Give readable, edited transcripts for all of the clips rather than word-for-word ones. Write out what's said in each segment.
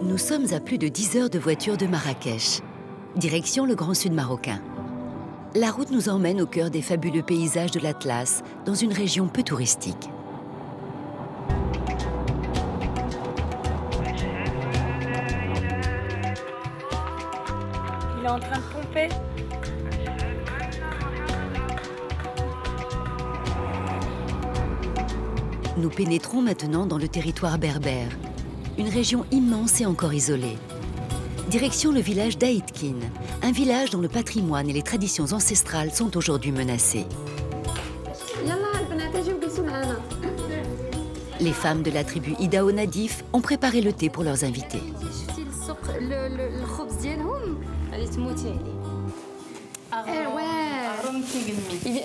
Nous sommes à plus de 10 heures de voiture de Marrakech. Direction le Grand Sud marocain. La route nous emmène au cœur des fabuleux paysages de l'Atlas, dans une région peu touristique. Il est en train de pomper. Nous pénétrons maintenant dans le territoire berbère, une région immense et encore isolée. Direction le village d'Aïtkin, un village dont le patrimoine et les traditions ancestrales sont aujourd'hui menacés. Les femmes de la tribu Idao Nadif ont préparé le thé pour leurs invités.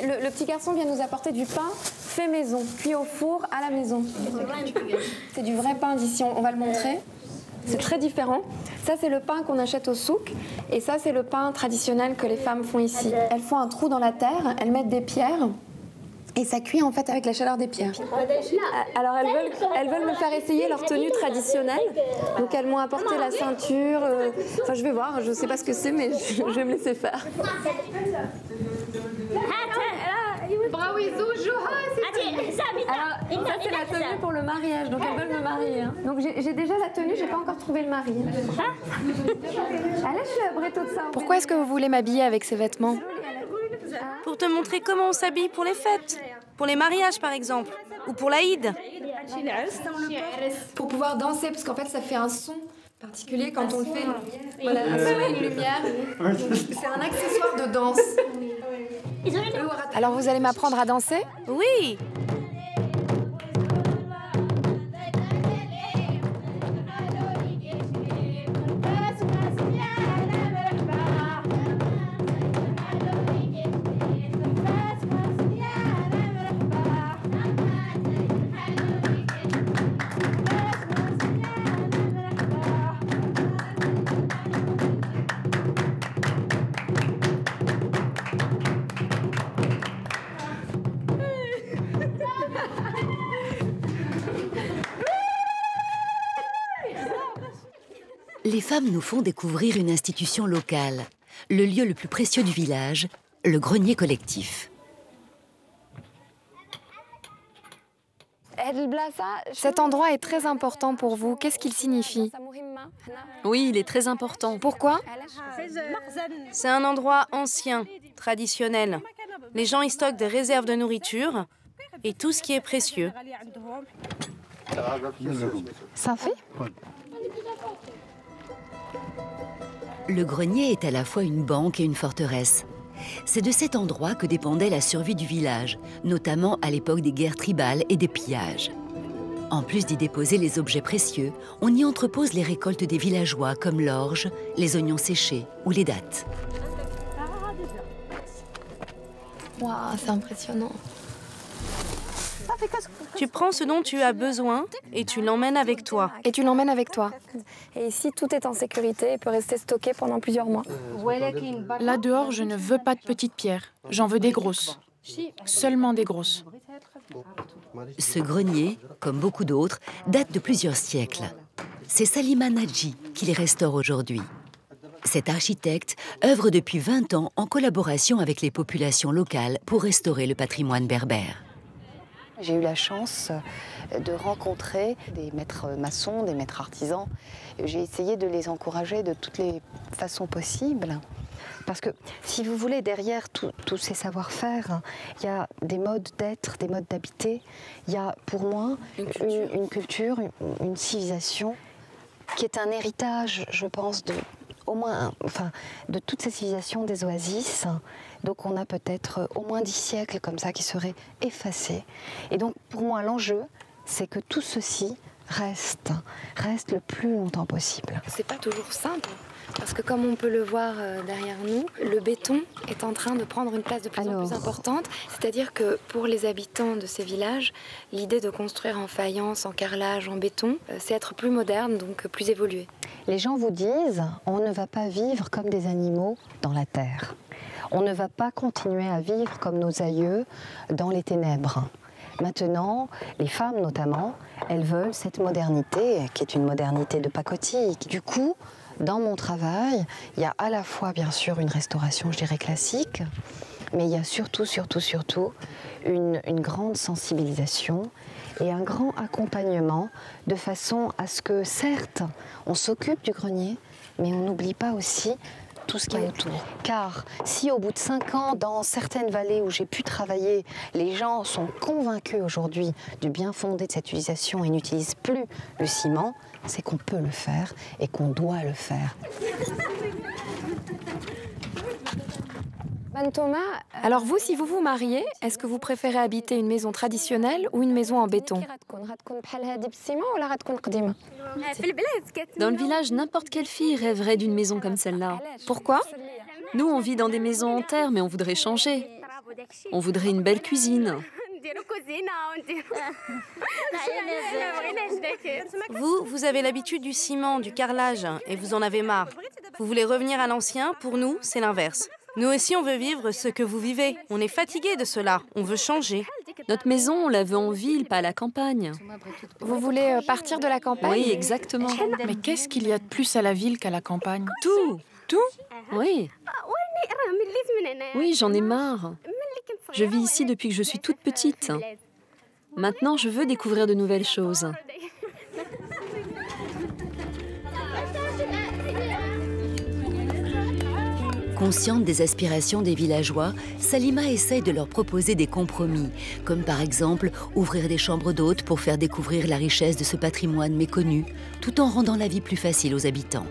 Le petit garçon vient nous apporter du pain fait maison, cuit au four à la maison. C'est du vrai pain d'ici, on va le montrer. C'est très différent. Ça, c'est le pain qu'on achète au souk. Et ça, c'est le pain traditionnel que les femmes font ici. Elles font un trou dans la terre, elles mettent des pierres. Et ça cuit en fait avec la chaleur des pierres. Alors elles veulent me faire essayer leur tenue traditionnelle. Donc elles m'ont apporté la ceinture. Enfin, je vais voir, je ne sais pas ce que c'est, mais je vais me laisser faire. Alors, ça c'est la tenue pour le mariage, donc elles veulent me marier. Hein. Donc j'ai déjà la tenue, j'ai pas encore trouvé le mari. Pourquoi est-ce que vous voulez m'habiller avec ces vêtements? Pour te montrer comment on s'habille pour les fêtes. Pour les mariages, par exemple. Ou pour l'Aïd. Pour pouvoir danser, parce qu'en fait, ça fait un son particulier quand on le fait. Voilà, un son et une lumière. C'est un accessoire de danse. Alors, vous allez m'apprendre à danser? Oui. Les femmes nous font découvrir une institution locale, le lieu le plus précieux du village, le grenier collectif. Cet endroit est très important pour vous. Qu'est-ce qu'il signifie? Oui, il est très important. Pourquoi? C'est un endroit ancien, traditionnel. Les gens y stockent des réserves de nourriture et tout ce qui est précieux. Ça fait? Le grenier est à la fois une banque et une forteresse. C'est de cet endroit que dépendait la survie du village, notamment à l'époque des guerres tribales et des pillages. En plus d'y déposer les objets précieux, on y entrepose les récoltes des villageois comme l'orge, les oignons séchés ou les dattes. Waouh, c'est impressionnant. Tu prends ce dont tu as besoin et tu l'emmènes avec toi. Et tu l'emmènes avec toi. Et ici, tout est en sécurité et peut rester stocké pendant plusieurs mois. Là dehors, je ne veux pas de petites pierres. J'en veux des grosses. Seulement des grosses. Ce grenier, comme beaucoup d'autres, date de plusieurs siècles. C'est Salima Nadji qui les restaure aujourd'hui. Cet architecte œuvre depuis 20 ans en collaboration avec les populations locales pour restaurer le patrimoine berbère. J'ai eu la chance de rencontrer des maîtres maçons, des maîtres artisans. J'ai essayé de les encourager de toutes les façons possibles. Parce que, si vous voulez, derrière tous ces savoir-faire, il y a des modes d'être, des modes d'habiter. Il y a, pour moi, une culture, une civilisation qui est un héritage, je pense, de toutes ces civilisations des oasis. Donc on a peut-être au moins 10 siècles comme ça qui seraient effacés. Et donc pour moi l'enjeu, c'est que tout ceci reste le plus longtemps possible. C'est pas toujours simple, parce que comme on peut le voir derrière nous, le béton est en train de prendre une place de plus en plus importante. C'est-à-dire que pour les habitants de ces villages, l'idée de construire en faïence, en carrelage, en béton, c'est être plus moderne, donc plus évolué. Les gens vous disent, on ne va pas vivre comme des animaux dans la terre. On ne va pas continuer à vivre comme nos aïeux dans les ténèbres. Maintenant, les femmes notamment, elles veulent cette modernité, qui est une modernité de pacotille. Du coup, dans mon travail, il y a à la fois, bien sûr, une restauration, je dirais, classique, mais il y a surtout une grande sensibilisation et un grand accompagnement de façon à ce que, certes, on s'occupe du grenier, mais on n'oublie pas aussi tout ce qu'il y a autour. Car si au bout de 5 ans, dans certaines vallées où j'ai pu travailler, les gens sont convaincus aujourd'hui du bien fondé de cette utilisation et n'utilisent plus le ciment, c'est qu'on peut le faire et qu'on doit le faire. Thomas, alors vous, si vous vous mariez, est-ce que vous préférez habiter une maison traditionnelle ou une maison en béton? Dans le village, n'importe quelle fille rêverait d'une maison comme celle-là. Pourquoi? Nous, on vit dans des maisons en terre, mais on voudrait changer. On voudrait une belle cuisine. Vous avez l'habitude du ciment, du carrelage, et vous en avez marre. Vous voulez revenir à l'ancien, pour nous, c'est l'inverse. Nous aussi, on veut vivre ce que vous vivez. On est fatigués de cela, on veut changer. Notre maison, on la veut en ville, pas à la campagne. Vous voulez partir de la campagne? Oui, exactement. Mais qu'est-ce qu'il y a de plus à la ville qu'à la campagne? Tout. Tout? Oui. Oui, j'en ai marre. Je vis ici depuis que je suis toute petite. Maintenant, je veux découvrir de nouvelles choses. Consciente des aspirations des villageois, Salima essaye de leur proposer des compromis, comme par exemple ouvrir des chambres d'hôtes pour faire découvrir la richesse de ce patrimoine méconnu, tout en rendant la vie plus facile aux habitants.